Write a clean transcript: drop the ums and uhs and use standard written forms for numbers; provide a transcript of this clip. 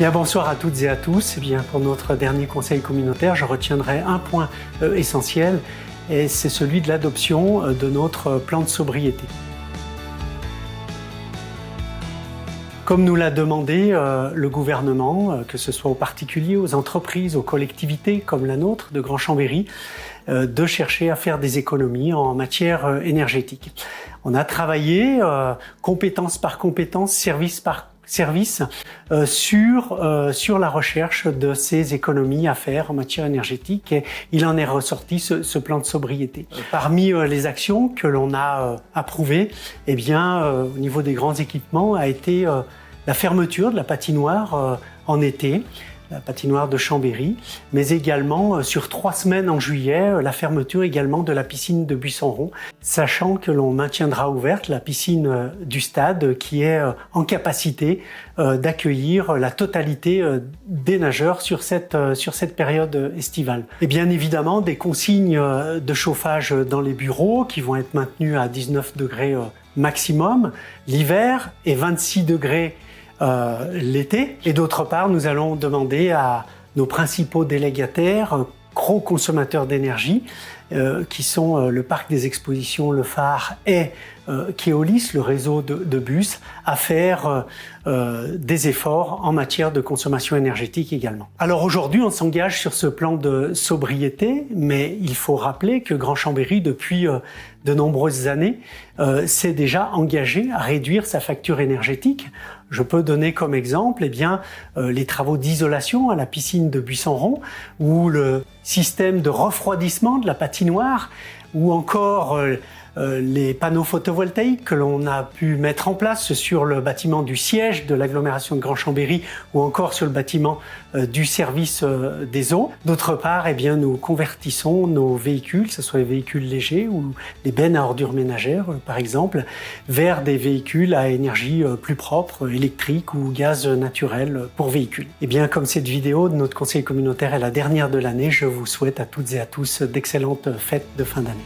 Bien, bonsoir à toutes et à tous. Bien, pour notre dernier conseil communautaire, je retiendrai un point essentiel, et c'est celui de l'adoption de notre plan de sobriété. Comme nous l'a demandé le gouvernement, que ce soit aux particuliers, aux entreprises, aux collectivités comme la nôtre de Grand Chambéry, de chercher à faire des économies en matière énergétique. On a travaillé compétence par compétence, service par service sur la recherche de ces économies à faire en matière énergétique, et il en est ressorti ce plan de sobriété. Parmi les actions que l'on a approuvées, eh bien, au niveau des grands équipements, a été la fermeture de la patinoire en été, la patinoire de Chambéry, mais également sur 3 semaines en juillet, la fermeture également de la piscine de Buisson-Rond, sachant que l'on maintiendra ouverte la piscine du stade qui est en capacité d'accueillir la totalité des nageurs sur cette période estivale. Et bien évidemment, des consignes de chauffage dans les bureaux qui vont être maintenues à 19 degrés maximum l'hiver et 26 degrés l'été. Et d'autre part, nous allons demander à nos principaux délégataires, gros consommateurs d'énergie, qui sont le parc des expositions, le phare et Keolis, le réseau de bus, à faire des efforts en matière de consommation énergétique également. Alors aujourd'hui, on s'engage sur ce plan de sobriété, mais il faut rappeler que Grand Chambéry, depuis de nombreuses années, s'est déjà engagé à réduire sa facture énergétique. Je peux donner comme exemple les travaux d'isolation à la piscine de Buisson-Rond, ou le système de refroidissement de la patinoire, ou encore les panneaux photovoltaïques que l'on a pu mettre en place sur le bâtiment du siège de l'agglomération de Grand Chambéry, ou encore sur le bâtiment du service des eaux. D'autre part, nous convertissons nos véhicules, que ce soit les véhicules légers ou les bennes à ordures ménagères par exemple, vers des véhicules à énergie plus propre, électrique ou gaz naturel pour véhicules. Et bien, comme cette vidéo de notre conseil communautaire est la dernière de l'année, je vous souhaite à toutes et à tous d'excellentes fêtes de fin d'année.